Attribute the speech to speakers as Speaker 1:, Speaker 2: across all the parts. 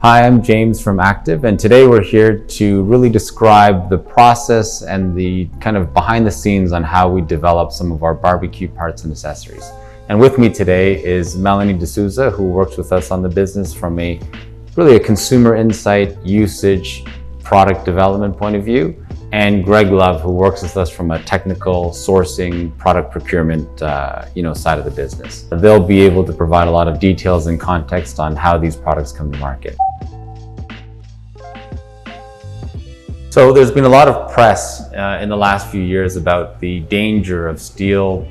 Speaker 1: Hi, I'm James from Active, and today we're here to really describe the process and the kind of behind the scenes on how we develop some of our barbecue parts and accessories. And with me today is Melanie De'sousa, who works with us on the business from a consumer insight, usage, product development point of view, and Greg Love, who works with us from a technical sourcing, product procurement side of the business. They'll be able to provide a lot of details and context on how these products come to market. So there's been a lot of press in the last few years about the danger of steel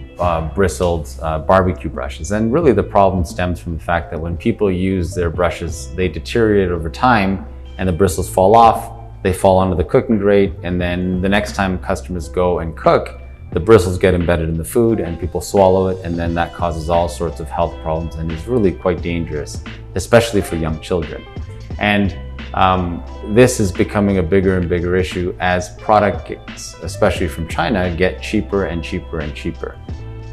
Speaker 1: bristled barbecue brushes. And really the problem stems from the fact that when people use their brushes, they deteriorate over time and the bristles fall off, they fall onto the cooking grate, and then the next time customers go and cook, the bristles get embedded in the food and people swallow it, and then that causes all sorts of health problems and is really quite dangerous, especially for young children. And this is becoming a bigger and bigger issue as products, especially from China, get cheaper and cheaper and cheaper.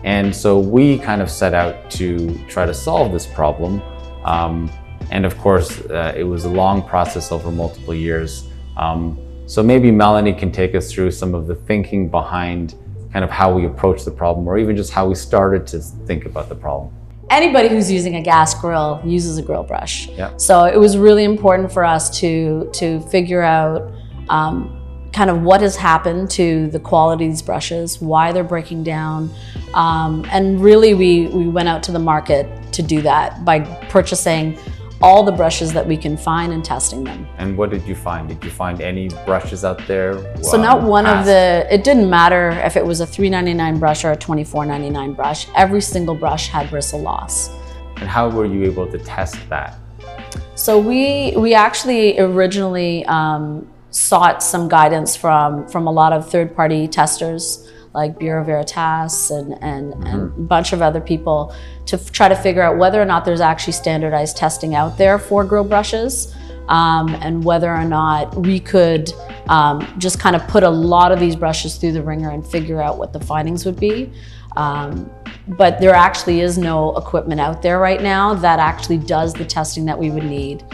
Speaker 1: And so we kind of set out to try to solve this problem. And of course, it was a long process over multiple years. So maybe Melanie can take us through some of the thinking behind kind of how we approach the problem, or even just how we started to think about the problem.
Speaker 2: Anybody who's using a gas grill uses a grill brush.
Speaker 1: Yeah.
Speaker 2: So it was really important for us to figure out kind of what has happened to the quality of these brushes, why they're breaking down. And really we went out to the market to do that by purchasing all the brushes that we can find and testing them.
Speaker 1: And what did you find? Did you find any brushes out there?
Speaker 2: So not one of the, it didn't matter if it was a $3.99 brush or a $24.99 brush, every single brush had bristle loss.
Speaker 1: And how were you able to test that?
Speaker 2: So we actually originally sought some guidance from a lot of third-party testers like Bureau Veritas and a bunch of other people to try to figure out whether or not there's actually standardized testing out there for grill brushes, and whether or not we could just kind of put a lot of these brushes through the ringer and figure out what the findings would be. But there actually is no equipment out there right now that actually does the testing that we would need.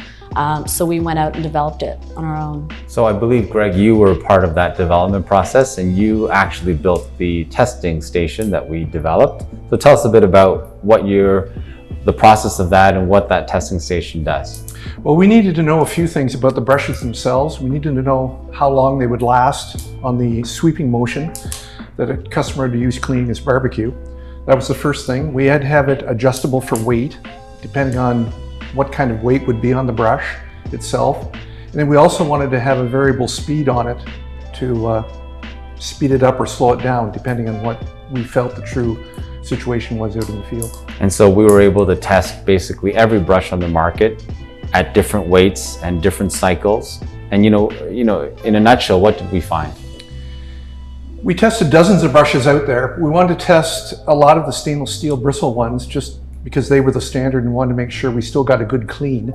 Speaker 2: So we went out and developed it on our own. So
Speaker 1: I believe, Greg, you were part of that development process and you actually built the testing station that we developed. So tell us a bit about the process of that and what that testing station does.
Speaker 3: Well, we needed to know a few things about the brushes themselves. We needed to know how long they would last on the sweeping motion that a customer would use cleaning his barbecue. That was the first thing. We had to have it adjustable for weight, depending on what kind of weight would be on the brush itself. And then we also wanted to have a variable speed on it to speed it up or slow it down, depending on what we felt the true situation was out in the field. And
Speaker 1: so we were able to test basically every brush on the market at different weights and different cycles. And in a nutshell, what did we find?
Speaker 3: We tested dozens of brushes out there. We wanted to test a lot of the stainless steel bristle ones just because they were the standard and wanted to make sure we still got a good clean.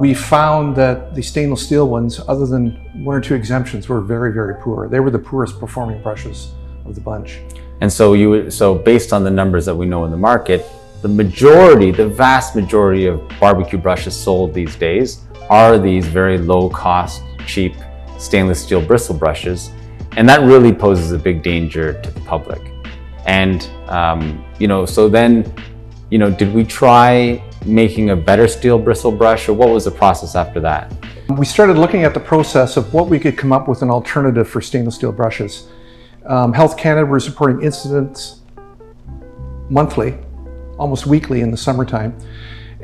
Speaker 3: We found that the stainless steel ones, other than one or two exemptions, were very, very poor. They were the poorest performing brushes of the bunch.
Speaker 1: And so based on the numbers that we know in the market, the vast majority of barbecue brushes sold these days are these very low cost, cheap stainless steel bristle brushes. And that really poses a big danger to the public. And, so then, did we try making a better steel bristle brush, or what was the process after that?
Speaker 3: We started looking at the process of what we could come up with an alternative for stainless steel brushes. Health Canada was reporting incidents monthly, almost weekly in the summertime.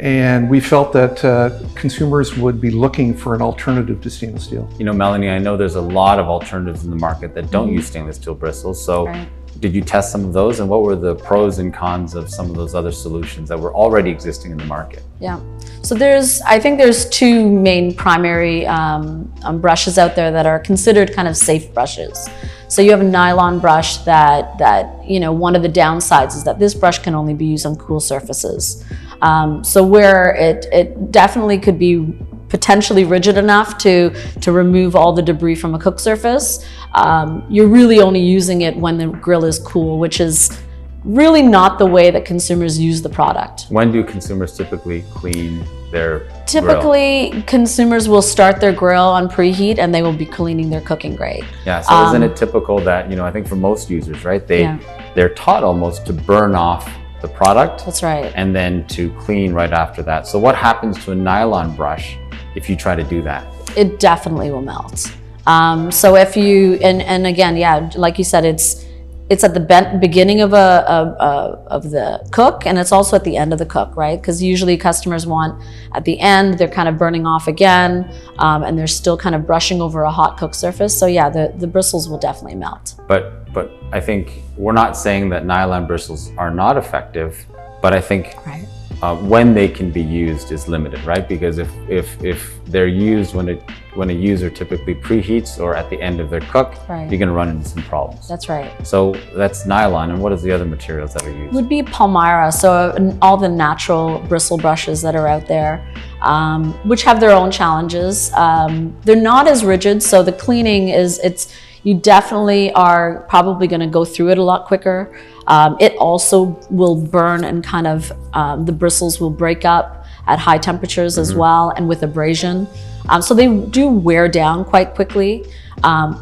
Speaker 3: And we felt that consumers would be looking for an alternative to stainless steel.
Speaker 1: Melanie, I know there's a lot of alternatives in the market that don't use stainless steel bristles. So
Speaker 2: right.
Speaker 1: Did you test some of those, and what were the pros and cons of some of those other solutions that were already existing in the market?
Speaker 2: Yeah, so I think there's two main primary brushes out there that are considered kind of safe brushes. So you have a nylon brush that one of the downsides is that this brush can only be used on cool surfaces. So where it definitely could be potentially rigid enough to remove all the debris from a cook surface, you're really only using it when the grill is cool, which is really not the way that consumers use the product.
Speaker 1: When do consumers typically clean their grill?
Speaker 2: Typically, consumers will start their grill on preheat and they will be cleaning their cooking grate.
Speaker 1: Yeah, so isn't it typical that, I think for most users, right, they're taught almost to burn off the product.
Speaker 2: That's right.
Speaker 1: And then to clean right after that. So what happens to a nylon brush if you try to do that?
Speaker 2: It definitely will melt. So if you, and again, yeah, like you said, it's at the beginning of the cook, and it's also at the end of the cook, right? Because usually customers want at the end, they're kind of burning off again, and they're still kind of brushing over a hot cook surface. So yeah, the bristles will definitely melt.
Speaker 1: But I think we're not saying that nylon bristles are not effective, but I think
Speaker 2: Right.
Speaker 1: When they can be used is limited, right? Because if they're used when a user typically preheats or at the end of their cook,
Speaker 2: Right.
Speaker 1: you're going to run into some problems.
Speaker 2: That's right.
Speaker 1: So that's nylon, and what is the other materials that are used?
Speaker 2: Would be Palmyra, so all the natural bristle brushes that are out there, which have their own challenges. They're not as rigid, so the cleaning you definitely are probably going to go through it a lot quicker. It also will burn and kind of, the bristles will break up at high temperatures as well, and with abrasion. So they do wear down quite quickly.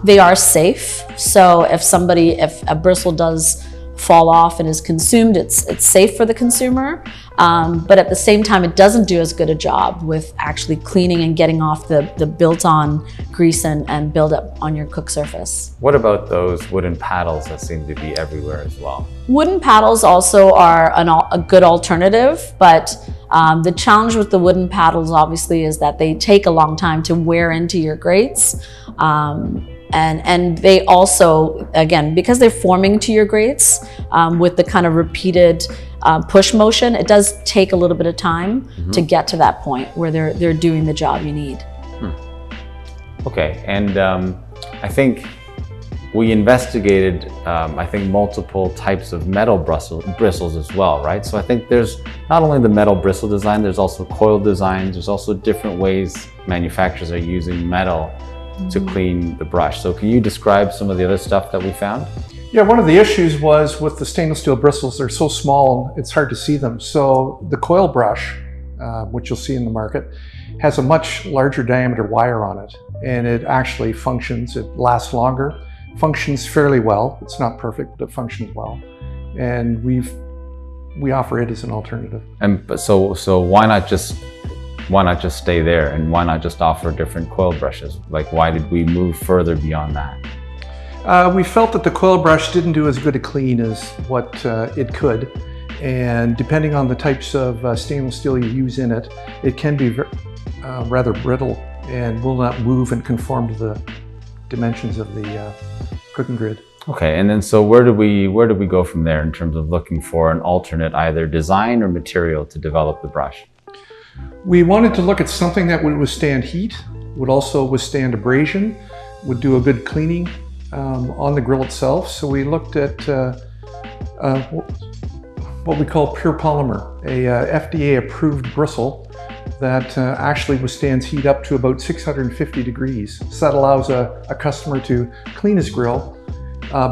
Speaker 2: They are safe, so if a bristle does fall off and is consumed, it's safe for the consumer. But at the same time, it doesn't do as good a job with actually cleaning and getting off the built-on grease and buildup on your cook surface.
Speaker 1: What about those wooden paddles that seem to be everywhere as well?
Speaker 2: Wooden paddles also are a good alternative, but the challenge with the wooden paddles obviously is that they take a long time to wear into your grates. And they also, again, because they're forming to your grates with the kind of repeated push motion, it does take a little bit of time to get to that point where they're doing the job you need.
Speaker 1: Okay, and I think we investigated, multiple types of metal bristles as well, right? So I think there's not only the metal bristle design, there's also coil designs, there's also different ways manufacturers are using metal to clean the brush. So can you describe some of the other stuff that we found?
Speaker 3: Yeah, one of the issues was with the stainless steel bristles, they're so small, it's hard to see them. So the coil brush, which you'll see in the market, has a much larger diameter wire on it, and it actually functions, it lasts longer, functions fairly well. It's not perfect, but it functions well. And we offer it as an alternative.
Speaker 1: And so why not just stay there, and why not just offer different coil brushes? Like, why did we move further beyond that?
Speaker 3: We felt that the coil brush didn't do as good a clean as what it could, and depending on the types of stainless steel you use in it, it can be rather brittle and will not move and conform to the dimensions of the cooking grid.
Speaker 1: Okay, and then so where do we go from there in terms of looking for an alternate either design or material to develop the brush?
Speaker 3: We wanted to look at something that would withstand heat, would also withstand abrasion, would do a good cleaning on the grill itself. So we looked at what we call pure polymer, a FDA approved bristle that actually withstands heat up to about 650 degrees. So that allows a customer to clean his grill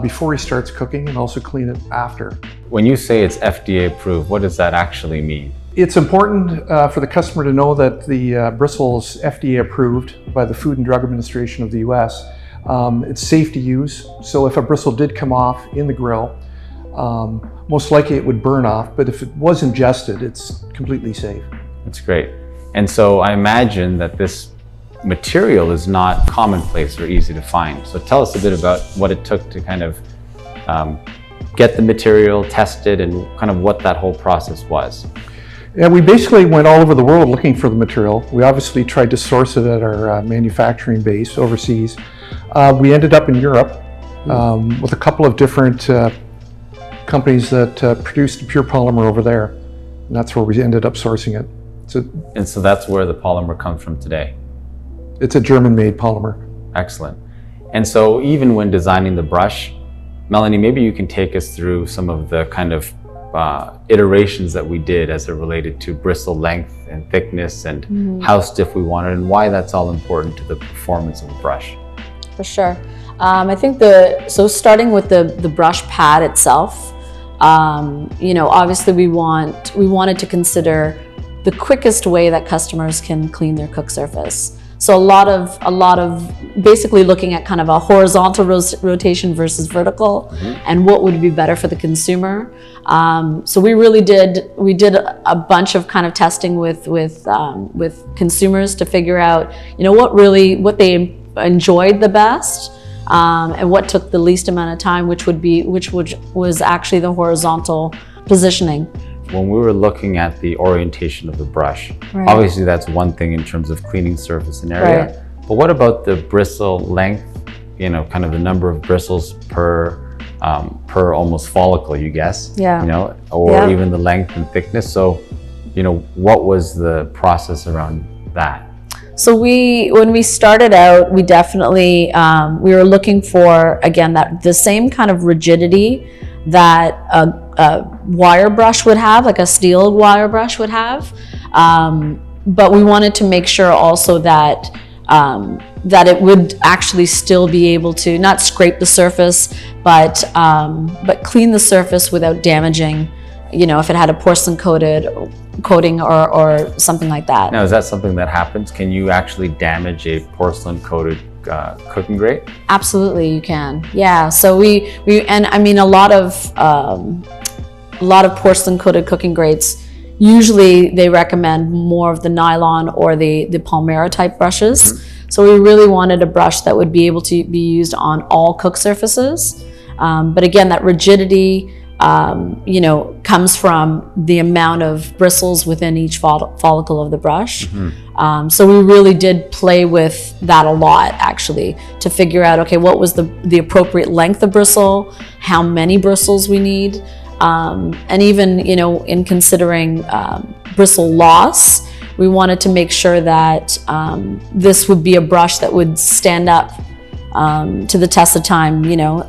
Speaker 3: before he starts cooking and also clean it after.
Speaker 1: When you say it's FDA approved, what does that actually mean?
Speaker 3: It's important for the customer to know that the bristle is FDA approved by the Food and Drug Administration of the US. It's safe to use, so if a bristle did come off in the grill, most likely it would burn off, but if it was ingested, it's completely safe.
Speaker 1: That's great. And so I imagine that this material is not commonplace or easy to find. So tell us a bit about what it took to kind of get the material, test it, and kind of what that whole process was.
Speaker 3: Yeah, we basically went all over the world looking for the material. We obviously tried to source it at our manufacturing base overseas. We ended up in Europe with a couple of different companies that produced pure polymer over there. And that's where we ended up sourcing it.
Speaker 1: And so that's where the polymer comes from today?
Speaker 3: It's a German-made polymer.
Speaker 1: Excellent. And so even when designing the brush, Melanie, maybe you can take us through some of the kind of iterations that we did as it related to bristle length and thickness and how stiff we wanted and why that's all important to the performance of the brush.
Speaker 2: For sure. I think starting with the brush pad itself, obviously we wanted to consider the quickest way that customers can clean their cook surface. So a lot of basically looking at kind of a horizontal rotation versus vertical, and what would be better for the consumer. So we did a bunch of kind of testing with consumers to figure out, what they enjoyed the best, and what took the least amount of time, which was actually the horizontal positioning.
Speaker 1: When we were looking at the orientation of the brush,
Speaker 2: Right.
Speaker 1: obviously that's one thing in terms of cleaning surface and area.
Speaker 2: Right.
Speaker 1: But what about the bristle length? Kind of the number of bristles per almost follicle, you guess.
Speaker 2: Yeah.
Speaker 1: Or
Speaker 2: Yeah.
Speaker 1: even the length and thickness. So, what was the process around that?
Speaker 2: So when we started out, we definitely we were looking for, again, that the same kind of rigidity that a wire brush would have, like a steel wire brush would have, but we wanted to make sure also that it would actually still be able to not scrape the surface, but clean the surface without damaging, if it had a porcelain coating or something like that.
Speaker 1: Now, is that something that happens? Can you actually damage a porcelain coated cooking grate?
Speaker 2: Absolutely, you can. Yeah. So we and I mean a lot of porcelain coated cooking grates, usually they recommend more of the nylon or the Palmera type brushes. So we really wanted a brush that would be able to be used on all cook surfaces. But again, that rigidity comes from the amount of bristles within each follicle of the brush. So we really did play with that a lot, actually, to figure out, okay, what was the appropriate length of bristle, how many bristles we need, and even, in considering bristle loss, we wanted to make sure that this would be a brush that would stand up to the test of time,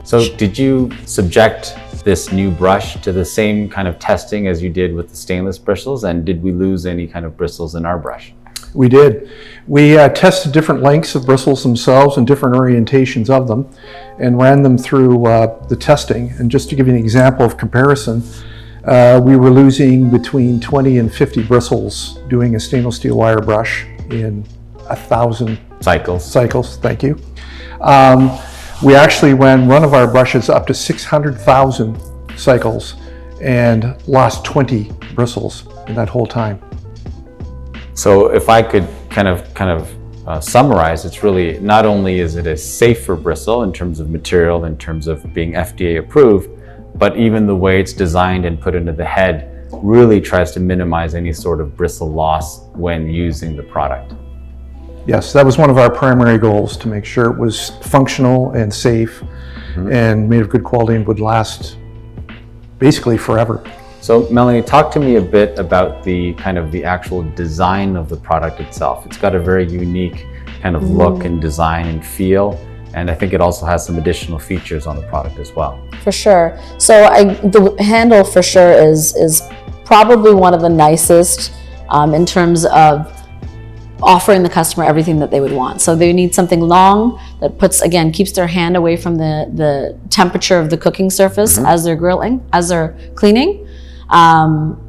Speaker 1: So did you subject this new brush to the same kind of testing as you did with the stainless bristles, and did we lose any kind of bristles in our brush?
Speaker 3: We did. We tested different lengths of bristles themselves and different orientations of them and ran them through the testing. And just to give you an example of comparison, we were losing between 20 and 50 bristles doing a stainless steel wire brush in 1,000 cycles. Thank you. We actually ran one of our brushes up to 600,000 cycles and lost 20 bristles in that whole time.
Speaker 1: So if I could kind of summarize, it's really, not only is it a safer bristle in terms of material, in terms of being FDA approved, but even the way it's designed and put into the head really tries to minimize any sort of bristle loss when using the product.
Speaker 3: Yes, that was one of our primary goals, to make sure it was functional and safe and made of good quality and would last basically forever.
Speaker 1: So Melanie, talk to me a bit about the actual design of the product itself. It's got a very unique kind of look and design and feel, and I think it also has some additional features on the product as well.
Speaker 2: For sure. So the handle for sure is probably one of the nicest in terms of offering the customer everything that they would want. So they need something long that keeps their hand away from the temperature of the cooking surface as they're cleaning.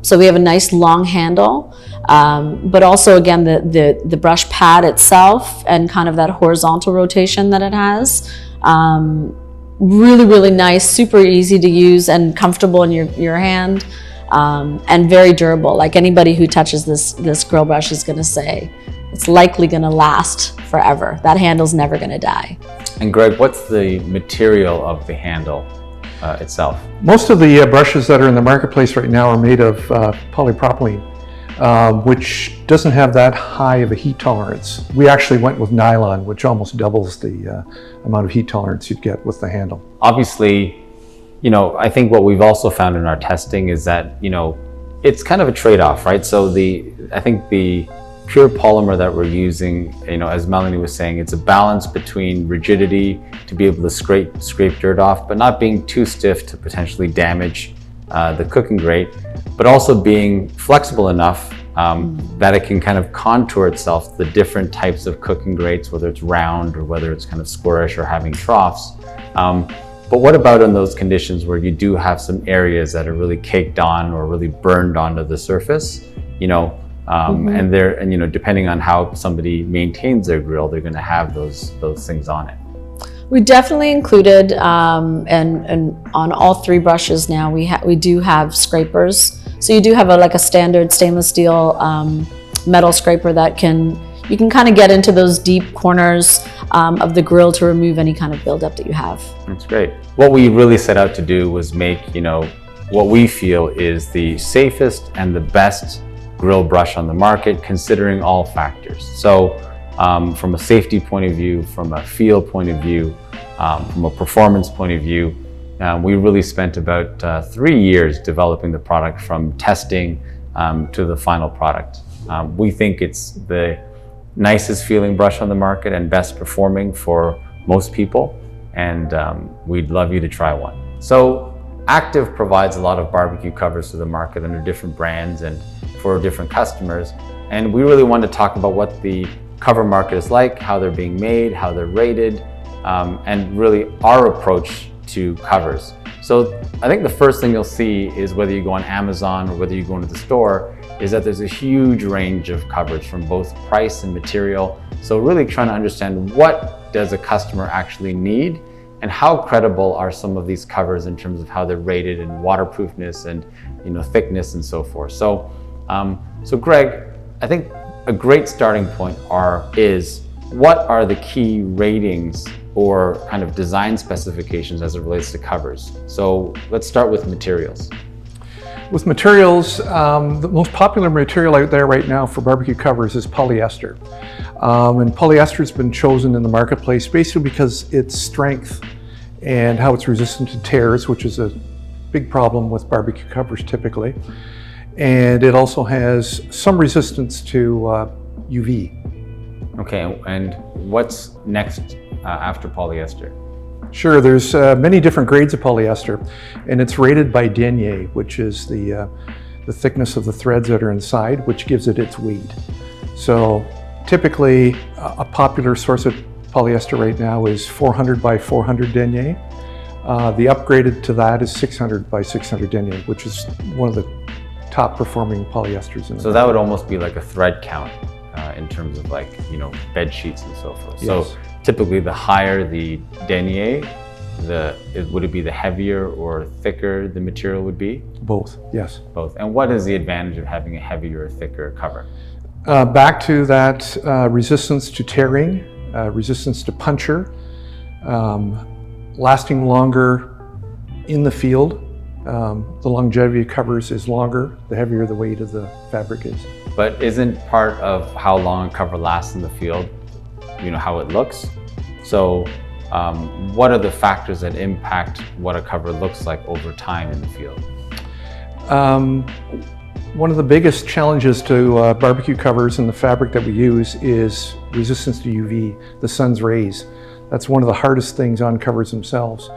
Speaker 2: So we have a nice long handle, but also again the brush pad itself and kind of that horizontal rotation that it has. Really, really nice, super easy to use and comfortable in your hand, and very durable. Like anybody who touches this grill brush is going to say it's likely going to last forever. That handle's never going to die.
Speaker 1: And Greg, what's the material of the handle itself?
Speaker 3: Most of the brushes that are in the marketplace right now are made of polypropylene, which doesn't have that high of a heat tolerance. We actually went with nylon, which almost doubles the amount of heat tolerance you'd get with the handle.
Speaker 1: Obviously, I think what we've also found in our testing is that, it's kind of a trade-off, right? So I think the pure polymer that we're using, as Melanie was saying, it's a balance between rigidity to be able to scrape dirt off, but not being too stiff to potentially damage the cooking grate, but also being flexible enough that it can kind of contour itself to the different types of cooking grates, whether it's round or whether it's kind of squarish or having troughs. But what about in those conditions where you do have some areas that are really caked on or really burned onto the surface? And depending on how somebody maintains their grill, they're going to have those things on it.
Speaker 2: We definitely included, and on all 3 brushes now, we do have scrapers. So you do have a standard stainless steel metal scraper that you can kind of get into those deep corners of the grill to remove any kind of buildup that you have.
Speaker 1: That's great. What we really set out to do was make, what we feel is the safest and the best grill brush on the market, considering all factors. So from a safety point of view, from a feel point of view, from a performance point of view, we really spent about 3 years developing the product from testing to the final product. We think it's the nicest feeling brush on the market and best performing for most people, and we'd love you to try one. So Active provides a lot of barbecue covers to the market under different brands and for different customers, and we really wanted to talk about what the cover market is like, how they're being made, how they're rated, and really our approach to covers. So I think the first thing you'll see is whether you go on Amazon or whether you go into the store, is that there's a huge range of covers from both price and material. So really trying to understand what does a customer actually need and how credible are some of these covers in terms of how they're rated and waterproofness and thickness and so forth. So Greg, I think a great starting point is what are the key ratings or kind of design specifications as it relates to covers? So let's start with materials.
Speaker 3: With materials, the most popular material out there right now for barbecue covers is polyester. And polyester has been chosen in the marketplace basically because its strength and how it's resistant to tears, which is a big problem with barbecue covers typically. And it also has some resistance to UV.
Speaker 1: Okay, and what's next after polyester?
Speaker 3: Sure, there's many different grades of polyester, and it's rated by denier, which is the thickness of the threads that are inside, which gives it its weight. So typically, a popular source of polyester right now is 400 by 400 denier. The upgraded to that is 600 by 600 denier, which is one of the top performing polyesters in the
Speaker 1: So that would almost be like a thread count in terms of bed sheets and so forth.
Speaker 3: Yes.
Speaker 1: So typically the higher the denier, would it be the heavier or thicker the material would be?
Speaker 3: Both, yes.
Speaker 1: Both. And what is the advantage of having a heavier or thicker cover?
Speaker 3: Back to that resistance to tearing, resistance to puncture, lasting longer in the field. The longevity of covers is longer, the heavier the weight of the fabric is.
Speaker 1: But isn't part of how long a cover lasts in the field, how it looks? So what are the factors that impact what a cover looks like over time in the field?
Speaker 3: One of the biggest challenges to barbecue covers and the fabric that we use is resistance to UV, the sun's rays. That's one of the hardest things on covers themselves.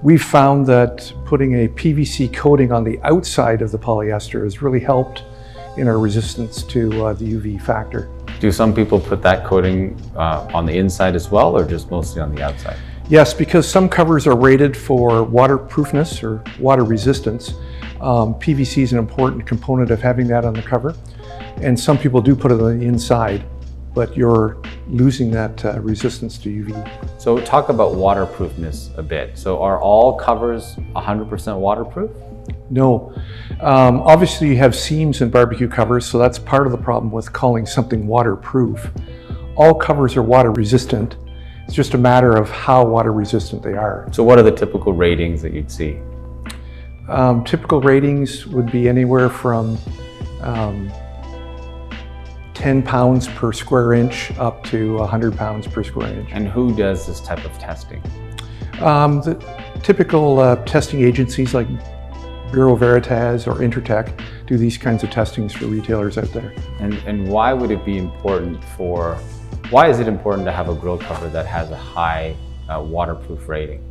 Speaker 3: We've found that putting a PVC coating on the outside of the polyester has really helped in our resistance to the UV factor.
Speaker 1: Do some people put that coating on the inside as well, or just mostly on the outside?
Speaker 3: Yes, because some covers are rated for waterproofness or water resistance. PVC is an important component of having that on the cover. And some people do put it on the inside, but you're losing that resistance to UV.
Speaker 1: So talk about waterproofness a bit. So are all covers 100% waterproof?
Speaker 3: No. Obviously you have seams in barbecue covers, so that's part of the problem with calling something waterproof. All covers are water resistant. It's just a matter of how water resistant they are.
Speaker 1: So what are the typical ratings that you'd see?
Speaker 3: Typical ratings would be anywhere from 10 pounds per square inch up to 100 pounds per square inch.
Speaker 1: And who does this type of testing?
Speaker 3: The typical testing agencies like Bureau Veritas or Intertech do these kinds of testings for retailers out there.
Speaker 1: And why would it be important why is it important to have a grill cover that has a high waterproof rating?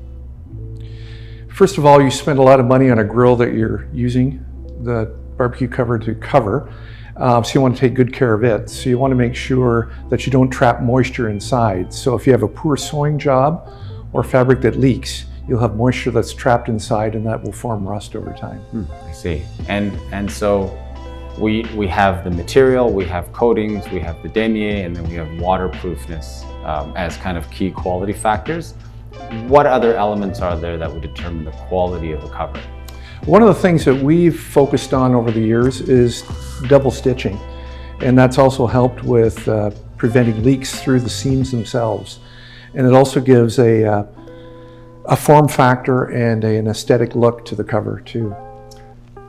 Speaker 3: First of all, you spend a lot of money on a grill that you're using the barbecue cover to cover. So you want to take good care of it. So you want to make sure that you don't trap moisture inside. So if you have a poor sewing job or fabric that leaks, you'll have moisture that's trapped inside and that will form rust over time.
Speaker 1: I see. And so we have the material, we have coatings, we have the denier, and then we have waterproofness as kind of key quality factors. What other elements are there that would determine the quality of a cover?
Speaker 3: One of the things that we've focused on over the years is double stitching, and that's also helped with preventing leaks through the seams themselves. And it also gives a form factor and an aesthetic look to the cover too.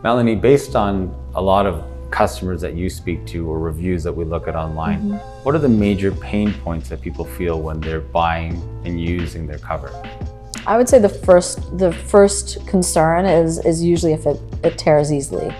Speaker 1: Melanie, based on a lot of customers that you speak to or reviews that we look at online, what are the major pain points that people feel when they're buying and using their cover?
Speaker 2: I would say the first concern is usually if it tears easily.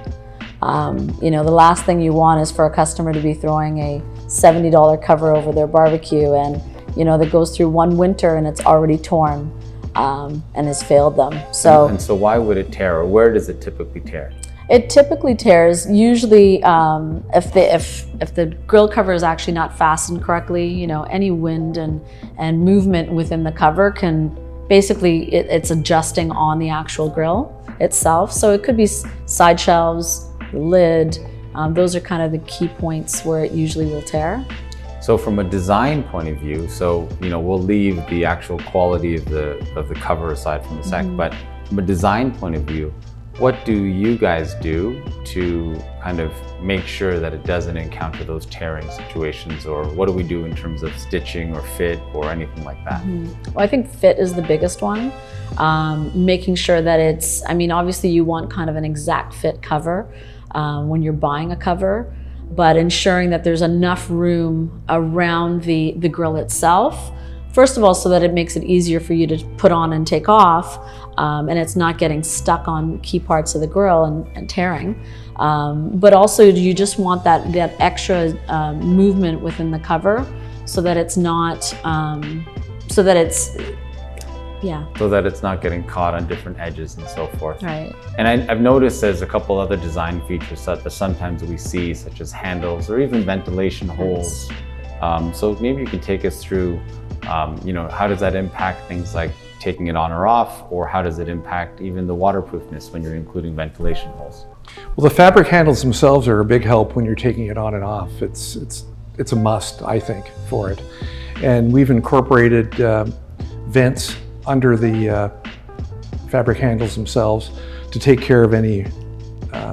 Speaker 2: The last thing you want is for a customer to be throwing a $70 cover over their barbecue and that goes through one winter and it's already torn and has failed them.
Speaker 1: And so why would it tear, or where does it typically tear?
Speaker 2: It typically tears usually if the grill cover is actually not fastened correctly. Any wind and movement within the cover can basically it's adjusting on the actual grill itself. So it could be side shelves, the lid. Those are kind of the key points where it usually will tear.
Speaker 1: So from a design point of view, we'll leave the actual quality of the cover aside from a sec, but from a design point of view, what do you guys do to kind of make sure that it doesn't encounter those tearing situations, or what do we do in terms of stitching or fit or anything like that?
Speaker 2: Well, I think fit is the biggest one. Making sure that it's, obviously you want kind of an exact fit cover when you're buying a cover, but ensuring that there's enough room around the grill itself. First of all, so that it makes it easier for you to put on and take off, and it's not getting stuck on key parts of the grill and tearing. But also you just want that extra movement within the cover so that it's not, so that it's not getting caught on different edges and so forth. Right.
Speaker 1: And I've noticed there's a couple other design features that sometimes we see, such as handles or even ventilation holes. So maybe you can take us through, how does that impact things like taking it on or off, or how does it impact even the waterproofness when you're including ventilation holes?
Speaker 3: Well, the fabric handles themselves are a big help when you're taking it on and off. It's a must, I think, for it. And we've incorporated vents under the fabric handles themselves to take care of any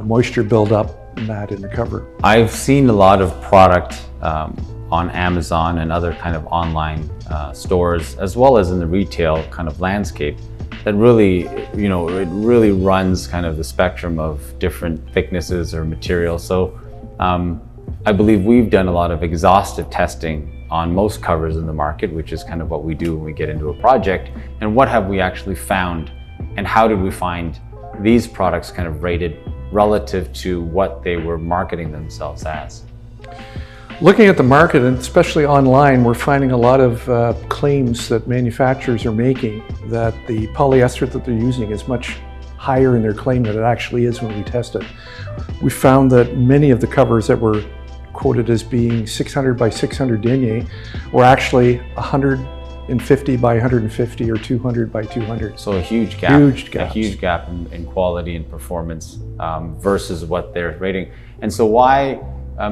Speaker 3: moisture buildup in the cover.
Speaker 1: I've seen a lot of product on Amazon and other kind of online stores, as well as in the retail kind of landscape, that really, it really runs kind of the spectrum of different thicknesses or materials. So I believe we've done a lot of exhaustive testing on most covers in the market, which is kind of what we do when we get into a project. And what have we actually found, and how did we find these products kind of rated relative to what they were marketing themselves as?
Speaker 3: Looking at the market, and especially online, we're finding a lot of claims that manufacturers are making that the polyester that they're using is much higher in their claim than it actually is when we test it. We found that many of the covers that were quoted as being 600 by 600 denier were actually 150 by 150 or 200 by 200.
Speaker 1: So a huge gap.
Speaker 3: A
Speaker 1: huge gap in quality and performance versus what they're rating. And so why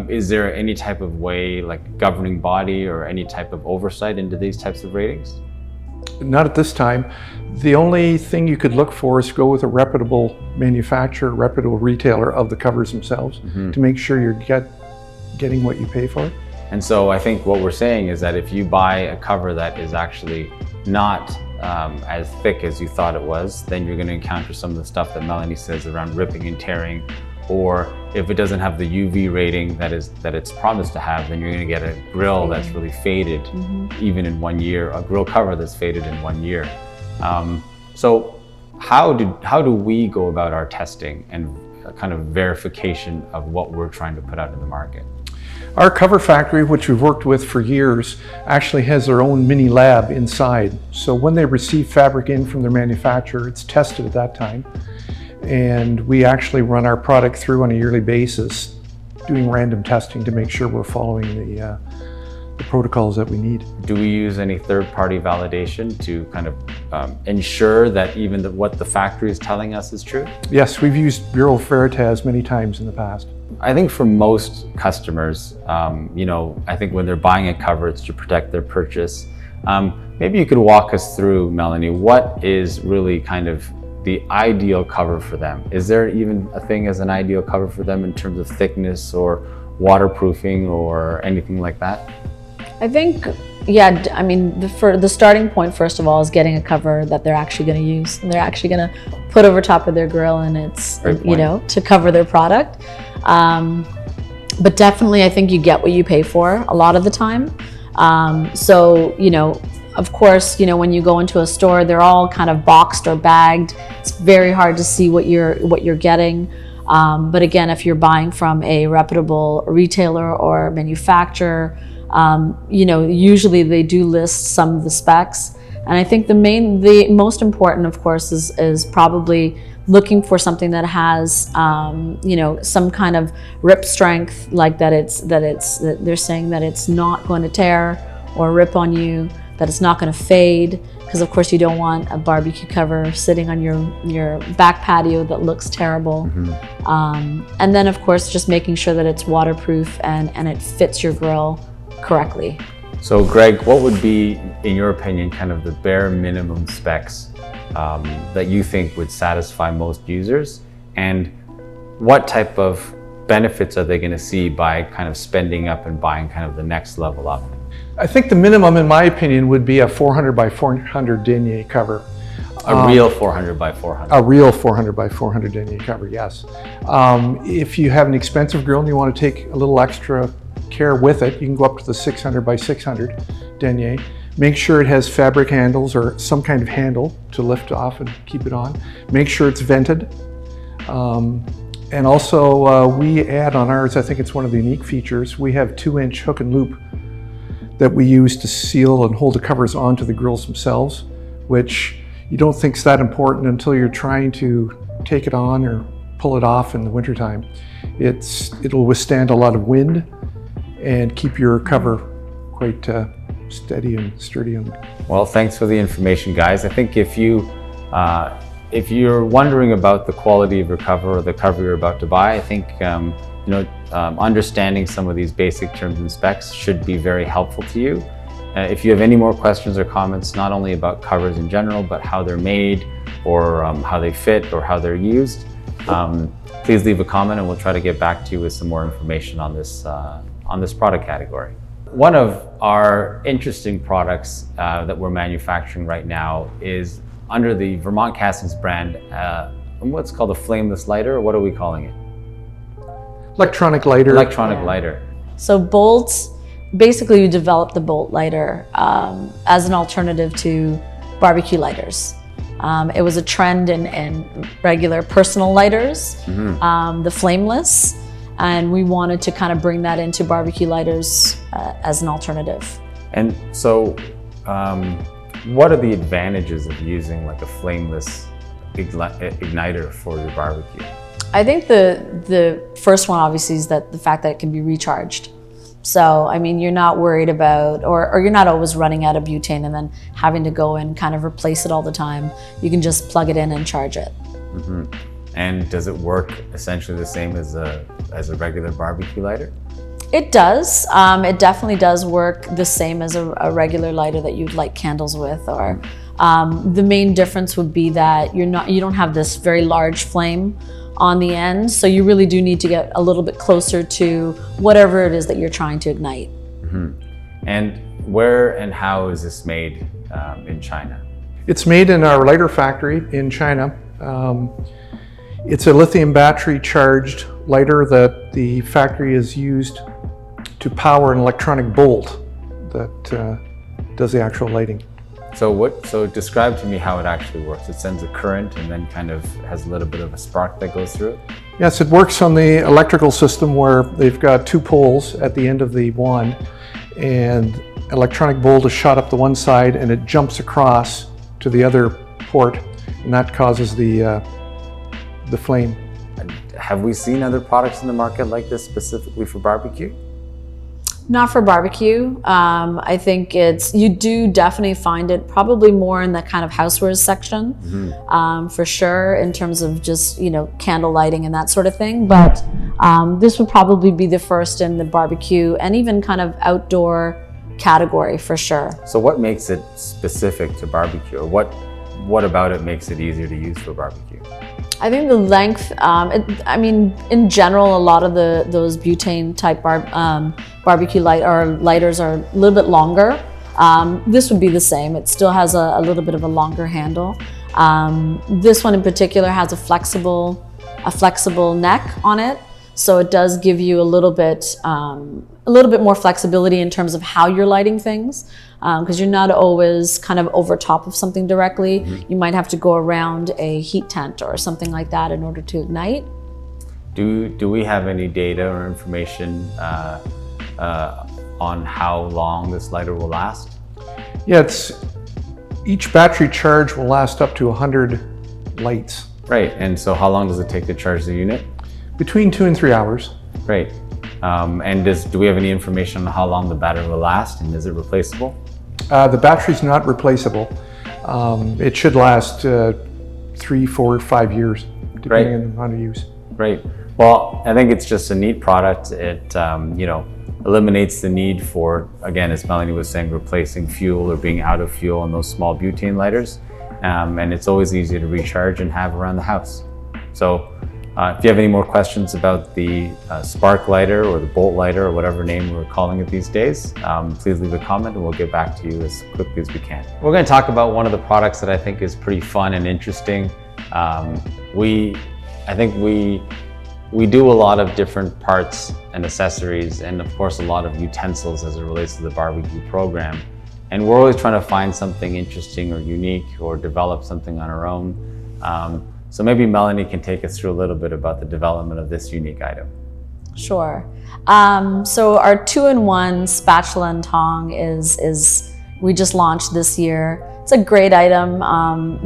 Speaker 1: is there any type of way, like governing body or any type of oversight into these types of ratings?
Speaker 3: Not at this time. The only thing you could look for is go with a reputable manufacturer, reputable retailer of the covers themselves to make sure you're getting what you pay for.
Speaker 1: And so I think what we're saying is that if you buy a cover that is actually not as thick as you thought it was, then you're going to encounter some of the stuff that Melanie says around ripping and tearing. Or if it doesn't have the UV rating that it's promised to have, then you're going to get a grill that's really faded, even in 1 year, a grill cover that's faded in 1 year. So how do we go about our testing and kind of verification of what we're trying to put out in the market?
Speaker 3: Our cover factory, which we've worked with for years, actually has their own mini lab inside. So when they receive fabric in from their manufacturer, it's tested at that time. And we actually run our product through on a yearly basis, doing random testing to make sure we're following the protocols that we need.
Speaker 1: Do we use any third-party validation to kind of ensure that even what the factory is telling us is true?
Speaker 3: Yes, we've used Bureau Veritas many times in the past.
Speaker 1: I think for most customers, I think when they're buying a cover, it's to protect their purchase. Maybe you could walk us through, Melanie, what is really kind of the ideal cover for them? Is there even a thing as an ideal cover for them in terms of thickness or waterproofing or anything like that?
Speaker 2: I think, yeah, I mean, the starting point, first of all, is getting a cover that they're actually going to use and they're actually going to put over top of their grill, and it's, to cover their product. But definitely, I think you get what you pay for a lot of the time. Of course, when you go into a store, they're all kind of boxed or bagged. It's very hard to see what you're getting. But again, if you're buying from a reputable retailer or manufacturer, usually they do list some of the specs. And I think the most important, of course, is probably looking for something that has, some kind of rip strength, like that they're saying that it's not going to tear or rip on you, that it's not going to fade, because of course you don't want a barbecue cover sitting on your back patio that looks terrible. Mm-hmm. And then of course just making sure that it's waterproof and it fits your grill correctly.
Speaker 1: So Greg, what would be, in your opinion, kind of the bare minimum specs that you think would satisfy most users, and what type of benefits are they going to see by kind of spending up and buying kind of the next level up?
Speaker 3: I think the minimum, in my opinion, would be a 400 by 400 denier cover.
Speaker 1: A real 400 by 400.
Speaker 3: A real 400 by 400 denier cover, yes. If you have an expensive grill and you want to take a little extra care with it, you can go up to the 600 by 600 denier. Make sure it has fabric handles or some kind of handle to lift off and keep it on. Make sure it's vented. And also we add on ours, I think it's one of the unique features, we have 2-inch hook and loop that we use to seal and hold the covers onto the grills themselves, which you don't think is that important until you're trying to take it on or pull it off in the wintertime. It'll withstand a lot of wind and keep your cover quite steady and sturdy.
Speaker 1: Well, thanks for the information, guys. I think if you're wondering about the quality of your cover or the cover you're about to buy, I think understanding some of these basic terms and specs should be very helpful to you. If you have any more questions or comments, not only about covers in general, but how they're made or how they fit or how they're used, please leave a comment and we'll try to get back to you with some more information on this product category. One of our interesting products that we're manufacturing right now is under the Vermont Castings brand, what's called a flameless lighter, or what are we calling it?
Speaker 3: Electronic lighter.
Speaker 1: Electronic lighter.
Speaker 2: So bolts, basically you develop the bolt lighter as an alternative to barbecue lighters. It was a trend in regular personal lighters, mm-hmm. The flameless, and we wanted to kind of bring that into barbecue lighters as an alternative.
Speaker 1: And so what are the advantages of using like a flameless igniter for your barbecue?
Speaker 2: I think the first one obviously is that the fact that it can be recharged. So, I mean, you're not worried about, or you're not always running out of butane and then having to go and kind of replace it all the time. You can just plug it in and charge it.
Speaker 1: Mm-hmm. And does it work essentially the same as a regular barbecue lighter?
Speaker 2: It does. It definitely does work the same as a regular lighter that you'd light candles with. Or the main difference would be that you don't have this very large flame on the end, so you really do need to get a little bit closer to whatever it is that you're trying to ignite.
Speaker 1: Mm-hmm. And where and how is this made in China?
Speaker 3: It's made in our lighter factory in China. It's a lithium battery charged lighter that the factory has used to power an electronic bolt that does the actual lighting.
Speaker 1: So describe to me how it actually works. It sends a current and then kind of has a little bit of a spark that goes through it?
Speaker 3: Yes, it works on the electrical system where they've got 2 poles at the end of the wand, and electronic bolt is shot up the one side and it jumps across to the other port, and that causes the flame.
Speaker 1: Have we seen other products in the market like this specifically for barbecue?
Speaker 2: Not for barbecue. I think you do definitely find it probably more in the kind of housewares section, for sure, in terms of just, candle lighting and that sort of thing. But this would probably be the first in the barbecue and even kind of outdoor category for sure.
Speaker 1: So what makes it specific to barbecue, or what about it makes it easier to use for barbecue?
Speaker 2: I think the length, in general, a lot of those butane type barbecue lighters are a little bit longer. This would be the same. It still has a little bit of a longer handle. This one in particular has a flexible neck on it. So it does give you a little bit more flexibility in terms of how you're lighting things, because you're not always kind of over top of something directly. You might have to go around a heat tent or something like that in order to ignite.
Speaker 1: Do we have any data or information on how long this lighter will last?
Speaker 3: Yeah, each battery charge will last up to 100 lights.
Speaker 1: Right, and so how long does it take to charge the unit?
Speaker 3: Between 2 and 3 hours.
Speaker 1: Great. And do we have any information on how long the battery will last, and is it replaceable?
Speaker 3: The battery's not replaceable. It should last 3, 4, 5 years, depending on how to use.
Speaker 1: Great. Well, I think it's just a neat product. It eliminates the need for, again, as Melanie was saying, replacing fuel or being out of fuel on those small butane lighters. And it's always easy to recharge and have around the house. So if you have any more questions about the spark lighter or the bolt lighter or whatever name we're calling it these days, please leave a comment and we'll get back to you as quickly as we can. We're going to talk about one of the products that I think is pretty fun and interesting. I think we do a lot of different parts and accessories, and of course a lot of utensils as it relates to the barbecue program. And we're always trying to find something interesting or unique or develop something on our own. So maybe Melanie can take us through a little bit about the development of this unique item.
Speaker 2: Sure. So our 2-in-1 spatula and tong we just launched this year. It's a great item,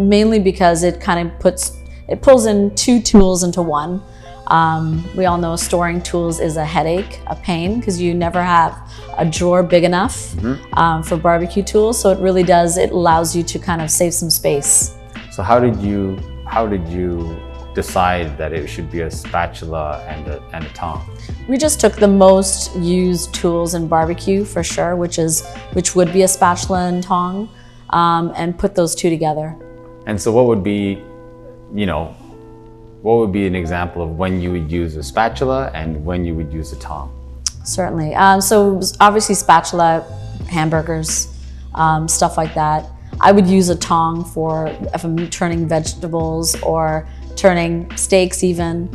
Speaker 2: mainly because it kind of pulls in 2 tools into one. We all know storing tools is a headache, a pain, because you never have a drawer big enough for barbecue tools. So it allows you to kind of save some space.
Speaker 1: So how did you decide that it should be a spatula and a tong?
Speaker 2: We just took the most used tools in barbecue for sure, which would be a spatula and tong, and put those 2 together.
Speaker 1: And so what would be an example of when you would use a spatula and when you would use a tong?
Speaker 2: Certainly. So obviously spatula, hamburgers, stuff like that. I would use a tong if I'm turning vegetables or turning steaks even.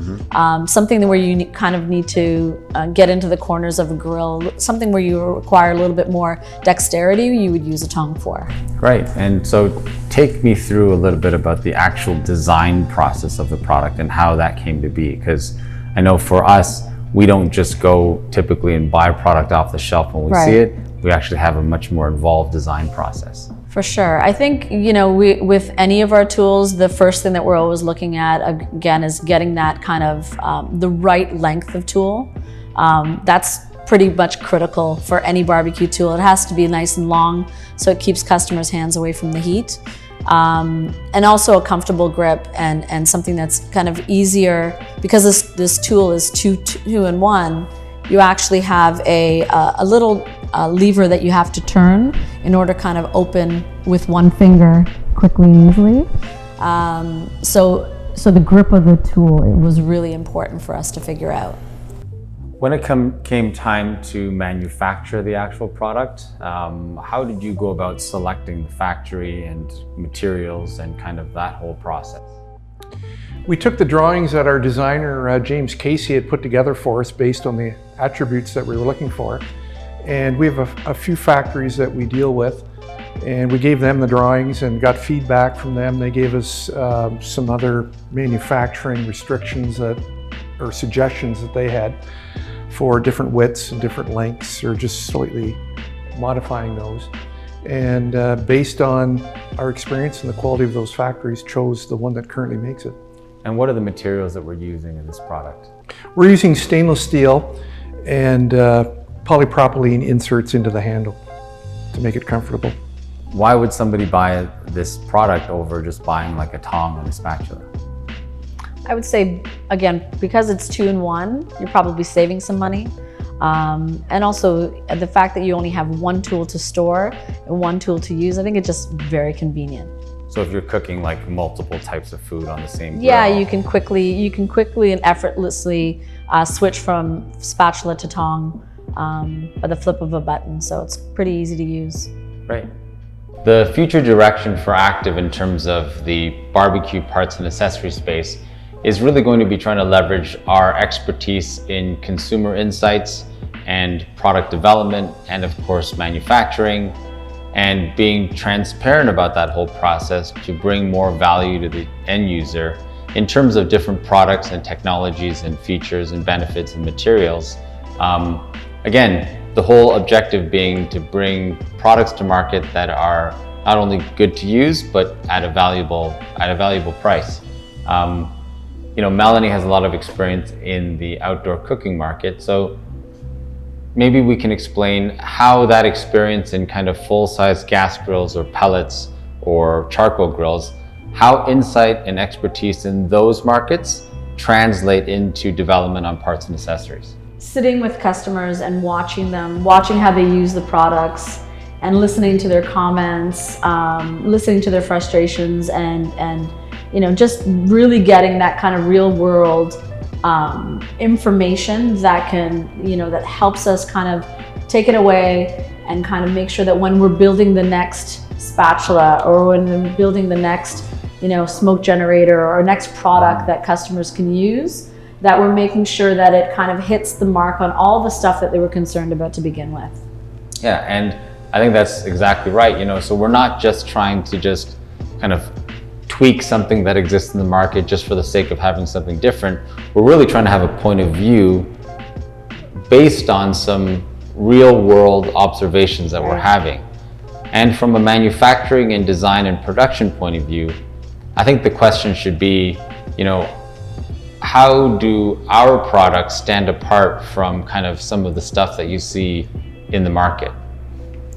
Speaker 2: Something where you kind of need to get into the corners of a grill, something where you require a little bit more dexterity, you would use a tong for.
Speaker 1: Right, and so take me through a little bit about the actual design process of the product and how that came to be, because I know for us, we don't just go typically and buy a product off the shelf when we see it. We actually have a much more involved design process.
Speaker 2: For sure. I think, with any of our tools, the first thing that we're always looking at, again, is getting that kind of the right length of tool. That's pretty much critical for any barbecue tool. It has to be nice and long so it keeps customers' hands away from the heat. And also a comfortable grip and something that's kind of easier, because this tool is two in one. You actually have a little lever that you have to turn in order to kind of open with one finger quickly and easily. So the grip of the tool, it was really important for us to figure out.
Speaker 1: When it came time to manufacture the actual product, how did you go about selecting the factory and materials and kind of that whole process?
Speaker 3: We took the drawings that our designer, James Casey, had put together for us based on the attributes that we were looking for. And we have a few factories that we deal with, and we gave them the drawings and got feedback from them. They gave us some other manufacturing restrictions or suggestions that they had for different widths and different lengths, or just slightly modifying those. And based on our experience and the quality of those factories, chose the one that currently makes it.
Speaker 1: And what are the materials that we're using in this product?
Speaker 3: We're using stainless steel, and polypropylene inserts into the handle to make it comfortable.
Speaker 1: Why would somebody buy this product over just buying like a tong and a spatula?
Speaker 2: I would say, again, because it's 2-in-1, you're probably saving some money. And also the fact that you only have one tool to store and one tool to use, I think it's just very convenient.
Speaker 1: So if you're cooking like multiple types of food on the same grill,
Speaker 2: yeah, you can quickly and effortlessly switch from spatula to tong by the flip of a button. So it's pretty easy to use.
Speaker 1: Right. The future direction for Active in terms of the barbecue parts and accessory space is really going to be trying to leverage our expertise in consumer insights and product development, and of course manufacturing, and being transparent about that whole process to bring more value to the end user in terms of different products and technologies and features and benefits and materials. Again, the whole objective being to bring products to market that are not only good to use, but at a valuable price. You know, Melanie has a lot of experience in the outdoor cooking market, so maybe we can explain how that experience in kind of full-size gas grills or pellets or charcoal grills, how insight and expertise in those markets translate into development on parts and accessories.
Speaker 2: Sitting with customers and watching how they use the products and listening to their comments, listening to their frustrations, and you know, just really getting that kind of real world information that can, you know, that helps us kind of take it away and kind of make sure that when we're building the next spatula or when we're building the next, you know, smoke generator or next product that customers can use, that we're making sure that it kind of hits the mark on all the stuff that they were concerned about to begin with.
Speaker 1: Yeah, and I think that's exactly right. You know, so we're not just trying to just kind of tweak something that exists in the market just for the sake of having something different. We're really trying to have a point of view based on some real world observations that we're having. And from a manufacturing and design and production point of view, I think the question should be, you know, how do our products stand apart from kind of some of the stuff that you see in the market,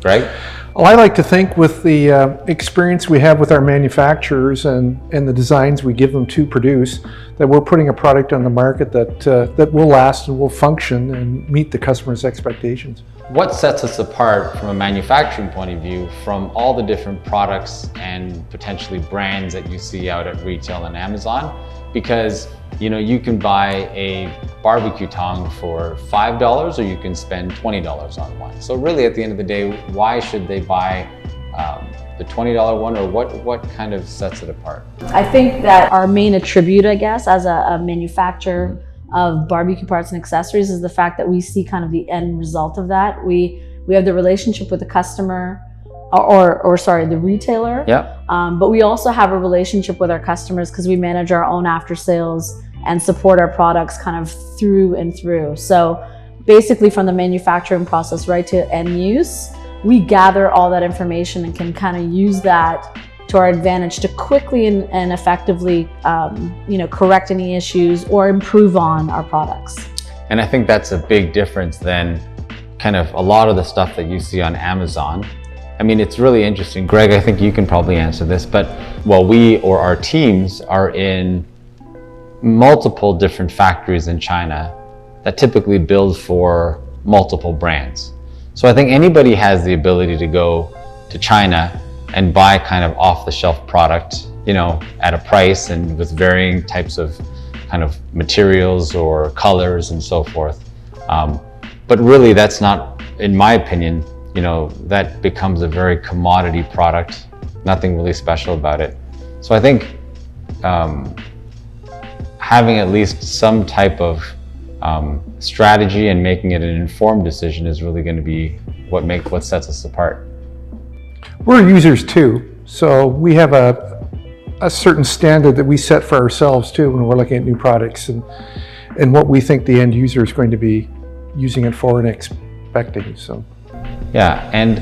Speaker 1: right?
Speaker 3: Well, I like to think with the experience we have with our manufacturers and the designs we give them to produce, that we're putting a product on the market that will last and will function and meet the customer's expectations.
Speaker 1: What sets us apart from a manufacturing point of view from all the different products and potentially brands that you see out at retail and Amazon? Because, you know, you can buy a barbecue tong for $5 or you can spend $20 on one. So really at the end of the day, why should they buy the $20 one, or what kind of sets it apart?
Speaker 2: I think that our main attribute, I guess, as a manufacturer of barbecue parts and accessories is the fact that we see kind of the end result of that. We have the relationship with the customer, or sorry, the retailer.
Speaker 1: Yeah.
Speaker 2: But we also have a relationship with our customers because we manage our own after sales and support our products kind of through and through. So basically from the manufacturing process right to end use, we gather all that information and can kind of use that to our advantage to quickly and effectively you know, correct any issues or improve on our products.
Speaker 1: And I think that's a big difference than kind of a lot of the stuff that you see on Amazon. I mean, it's really interesting. Greg, I think you can probably answer this, but well, we or our teams are in multiple different factories in China that typically build for multiple brands. So I think anybody has the ability to go to China and buy kind of off-the-shelf product, you know, at a price and with varying types of kind of materials or colors and so forth. But really that's not, in my opinion, you know, that becomes a very commodity product, nothing really special about it. So I think having at least some type of strategy and making it an informed decision is really going to be what sets us apart.
Speaker 3: We're users too, so we have a certain standard that we set for ourselves too when we're looking at new products and what we think the end user is going to be using it for and expecting. So.
Speaker 1: Yeah, and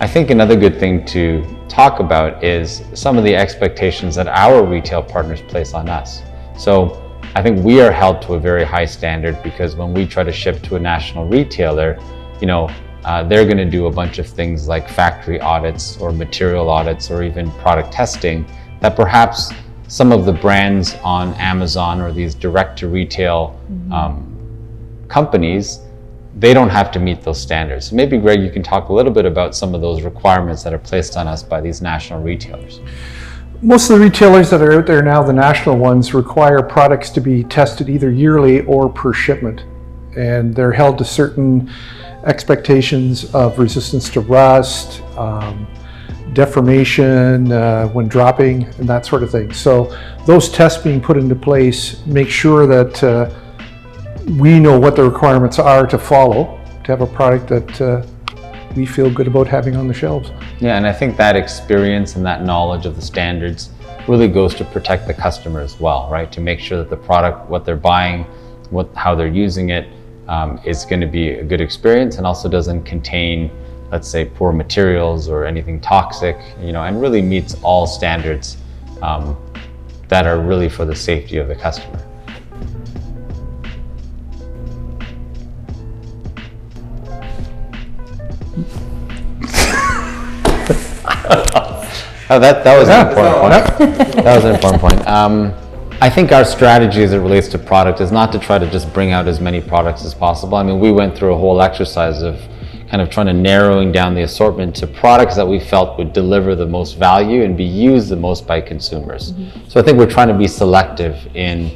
Speaker 1: I think another good thing to talk about is some of the expectations that our retail partners place on us. So I think we are held to a very high standard because when we try to ship to a national retailer, they're going to do a bunch of things like factory audits or material audits or even product testing that perhaps some of the brands on Amazon or these direct-to-retail companies, they don't have to meet those standards. So maybe, Greg, you can talk a little bit about some of those requirements that are placed on us by these national retailers.
Speaker 3: Most of the retailers that are out there now, the national ones, require products to be tested either yearly or per shipment. And they're held to certain expectations of resistance to rust, deformation when dropping, and that sort of thing. So those tests being put into place make sure that we know what the requirements are to follow to have a product that we feel good about having on the shelves.
Speaker 1: Yeah, and I think that experience and that knowledge of the standards really goes to protect the customer as well, right? To make sure that the product, what they're buying, how they're using it, is going to be a good experience and also doesn't contain, let's say, poor materials or anything toxic, and really meets all standards that are really for the safety of the customer. That was an important point. That was an important point. I think our strategy as it relates to product is not to try to just bring out as many products as possible. I mean, we went through a whole exercise of kind of trying to narrowing down the assortment to products that we felt would deliver the most value and be used the most by consumers. So I think we're trying to be selective in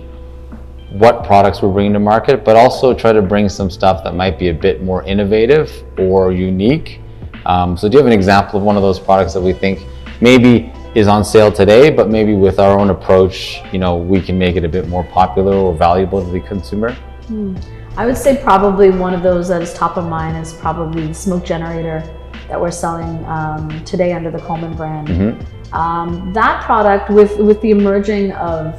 Speaker 1: what products we're bringing to market, but also try to bring some stuff that might be a bit more innovative or unique. So do you have an example of one of those products that we think maybe is on sale today, but maybe with our own approach, we can make it a bit more popular or valuable to the consumer?
Speaker 2: I would say probably one of those that is top of mind is probably the smoke generator that we're selling today under the Coleman brand. That product, with the emerging of,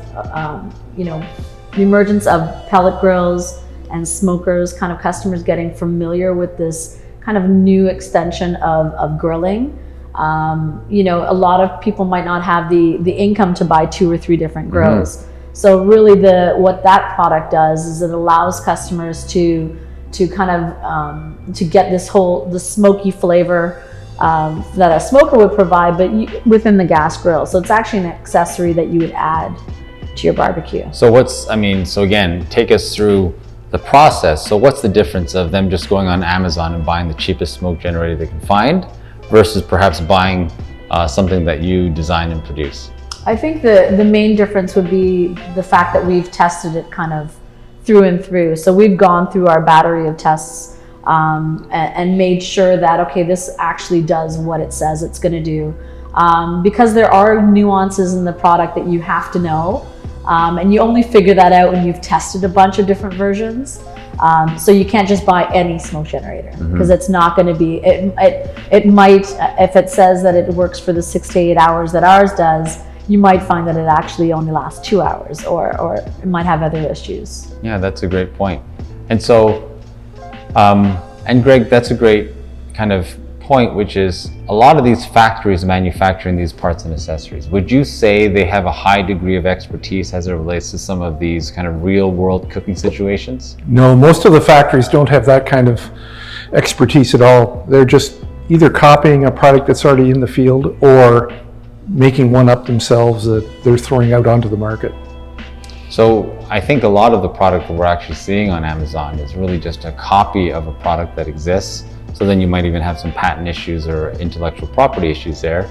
Speaker 2: the emergence of pellet grills and smokers, kind of customers getting familiar with this kind of new extension of grilling. A lot of people might not have the income to buy 2 or 3 different grills. So really what that product does is it allows customers to kind of to get the smoky flavor that a smoker would provide, but within the gas grill. So it's actually an accessory that you would add to your barbecue.
Speaker 1: So so again, take us through the process. So what's the difference of them just going on Amazon and buying the cheapest smoke generator they can find versus perhaps buying something that you design and produce?
Speaker 2: I think the main difference would be the fact that we've tested it kind of through and through. So we've gone through our battery of tests and made sure that, okay, this actually does what it says it's going to do. Because there are nuances in the product that you have to know. And you only figure that out when you've tested a bunch of different versions. So you can't just buy any smoke generator because it's not going to be, it might, if it says that it works for the 6 to 8 hours that ours does, you might find that it actually only lasts 2 hours or it might have other issues.
Speaker 1: Yeah, that's a great point. And so, and Greg, that's a great kind of point, which is a lot of these factories manufacturing these parts and accessories, would you say they have a high degree of expertise as it relates to some of these kind of real world cooking situations?
Speaker 3: No, most of the factories don't have that kind of expertise at all. They're just either copying a product that's already in the field or making one up themselves that they're throwing out onto the market.
Speaker 1: So I think a lot of the product that we're actually seeing on Amazon is really just a copy of a product that exists. So then you might even have some patent issues or intellectual property issues there.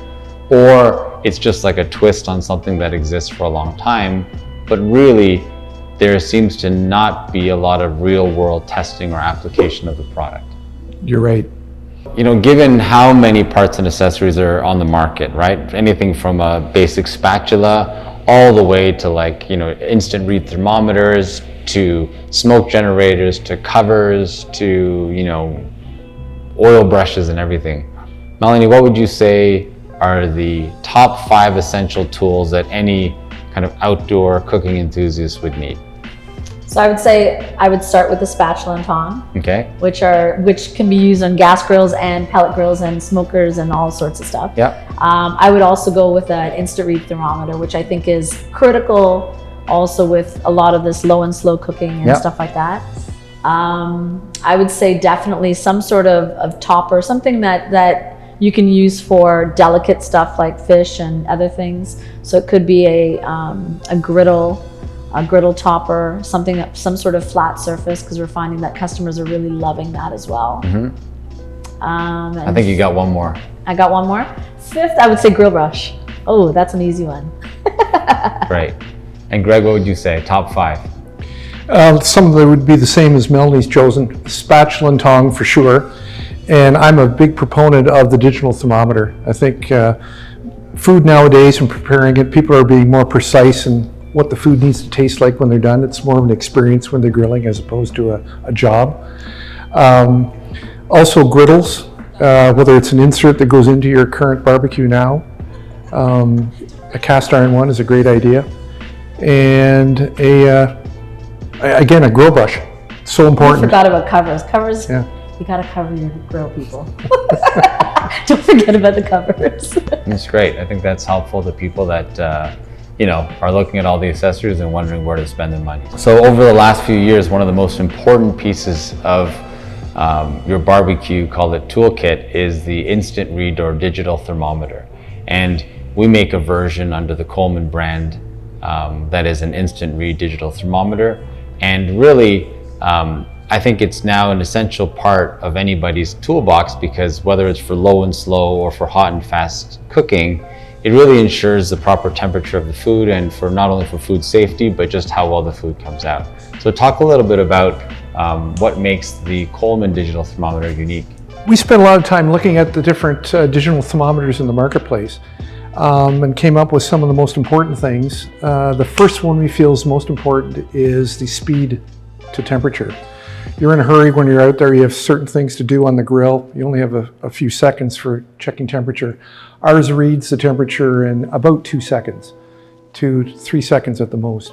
Speaker 1: Or it's just like a twist on something that exists for a long time, but really there seems to not be a lot of real world testing or application of the product.
Speaker 3: You're right.
Speaker 1: Given how many parts and accessories are on the market, right? Anything from a basic spatula all the way to instant read thermometers, to smoke generators, to covers, to, oil brushes and everything. Melanie, what would you say are the top 5 essential tools that any kind of outdoor cooking enthusiast would need?
Speaker 2: So I would say I would start with the spatula and tong,
Speaker 1: okay,
Speaker 2: which can be used on gas grills and pellet grills and smokers and all sorts of stuff.
Speaker 1: Yeah.
Speaker 2: I would also go with an instant read thermometer, which I think is critical also with a lot of this low and slow cooking and stuff like that. I would say definitely some sort of topper, something that you can use for delicate stuff like fish and other things. So it could be a griddle topper, some sort of flat surface, because we're finding that customers are really loving that as well.
Speaker 1: I think you got one more.
Speaker 2: I got one more. Fifth, I would say grill brush. Oh, that's an easy one.
Speaker 1: Right. And Greg, what would you say? Top 5?
Speaker 3: Some of them would be the same as Melanie's chosen. Spatula and tong for sure. And I'm a big proponent of the digital thermometer. I think food nowadays and preparing it, people are being more precise in what the food needs to taste like when they're done. It's more of an experience when they're grilling as opposed to a job. Also griddles, whether it's an insert that goes into your current barbecue now. A cast iron one is a great idea. And again, a grill brush. So important.
Speaker 2: I forgot about covers. Covers,
Speaker 3: yeah.
Speaker 2: You gotta cover your grill, people. Don't forget about the covers.
Speaker 1: That's great. I think that's helpful to people that are looking at all the accessories and wondering where to spend their money. So over the last few years, one of the most important pieces of your barbecue, called it toolkit, is the instant read or digital thermometer. And we make a version under the Coleman brand that is an instant read digital thermometer. And really, I think it's now an essential part of anybody's toolbox, because whether it's for low and slow or for hot and fast cooking, it really ensures the proper temperature of the food, and for not only for food safety, but just how well the food comes out. So talk a little bit about what makes the Coleman digital thermometer unique.
Speaker 3: We spent a lot of time looking at the different digital thermometers in the marketplace and came up with some of the most important things. The first one we feel is most important is the speed to temperature. You're in a hurry when you're out there, you have certain things to do on the grill. You only have a few seconds for checking temperature. Ours reads the temperature in about 2 seconds, 2 to 3 seconds at the most.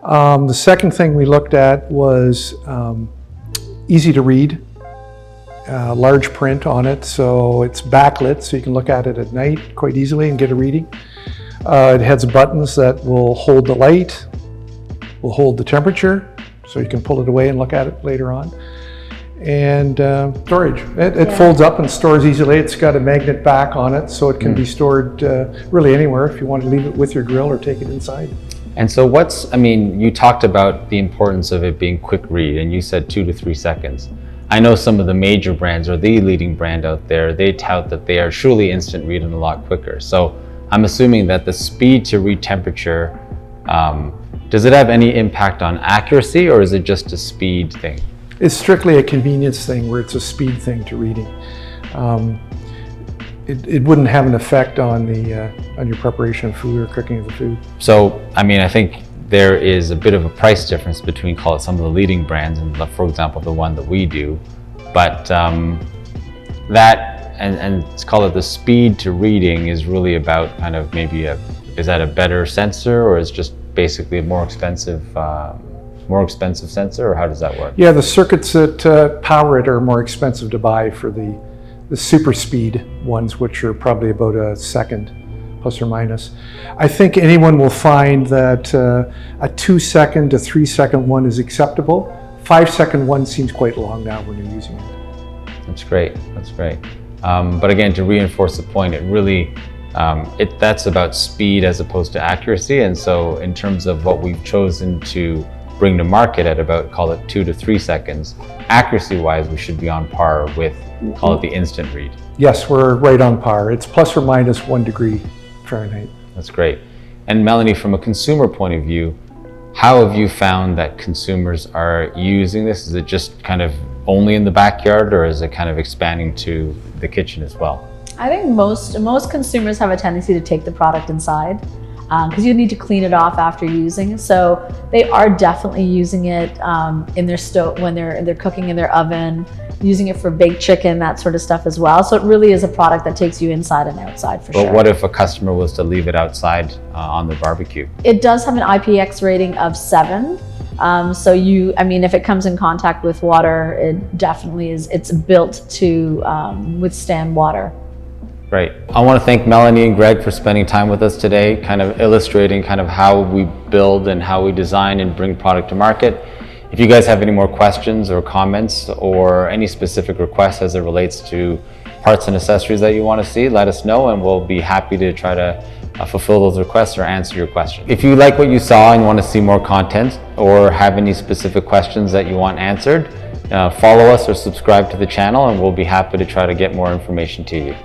Speaker 3: The second thing we looked at was easy to read, large print on it, so it's backlit, so you can look at it at night quite easily and get a reading. It has buttons that will hold the light, will hold the temperature, so you can pull it away and look at it later on. And storage. It folds up and stores easily. It's got a magnet back on it, so it can be stored really anywhere if you want to leave it with your grill or take it inside.
Speaker 1: And so you talked about the importance of it being quick read, and you said 2 to 3 seconds. I know some of the major brands, or the leading brand out there, they tout that they are truly instant read and a lot quicker. So I'm assuming that the speed to read temperature, does it have any impact on accuracy, or is it just a speed thing?
Speaker 3: It's strictly a convenience thing where it's a speed thing to reading. It wouldn't have an effect on your preparation of food or cooking of the food.
Speaker 1: So, I think there is a bit of a price difference between, call it, some of the leading brands and, for example, the one that we do. But that, and let's call it the speed to reading, is really about kind of maybe is that a better sensor, or is just basically a more expensive sensor, or how does that work?
Speaker 3: Yeah, the circuits that power it are more expensive to buy for the super speed ones, which are probably about a second, plus or minus. I think anyone will find that a 2 second to 3 second one is acceptable. 5 second one seems quite long now when you're using it.
Speaker 1: That's great. But again, to reinforce the point, it really, that's about speed as opposed to accuracy. And so in terms of what we've chosen to bring to market at about, call it 2 to 3 seconds, accuracy wise, we should be on par with, call it the instant read.
Speaker 3: Yes, we're right on par. It's plus or minus 1 degree Fahrenheit.
Speaker 1: That's great. And Melanie, from a consumer point of view, how have you found that consumers are using this? Is it just kind of only in the backyard, or is it kind of expanding to the kitchen as well?
Speaker 2: I think most consumers have a tendency to take the product inside, because you need to clean it off after using it. So they are definitely using it in their stove when they're cooking in their oven, using it for baked chicken, that sort of stuff as well. So it really is a product that takes you inside and outside for sure.
Speaker 1: But what if a customer was to leave it outside on their barbecue?
Speaker 2: It does have an IPX rating of 7. So if it comes in contact with water, it definitely is. It's built to withstand water.
Speaker 1: Great. I want to thank Melanie and Greg for spending time with us today, kind of illustrating kind of how we build and how we design and bring product to market. If you guys have any more questions or comments or any specific requests as it relates to parts and accessories that you want to see, let us know and we'll be happy to try to fulfill those requests or answer your questions. If you like what you saw and want to see more content or have any specific questions that you want answered, follow us or subscribe to the channel and we'll be happy to try to get more information to you.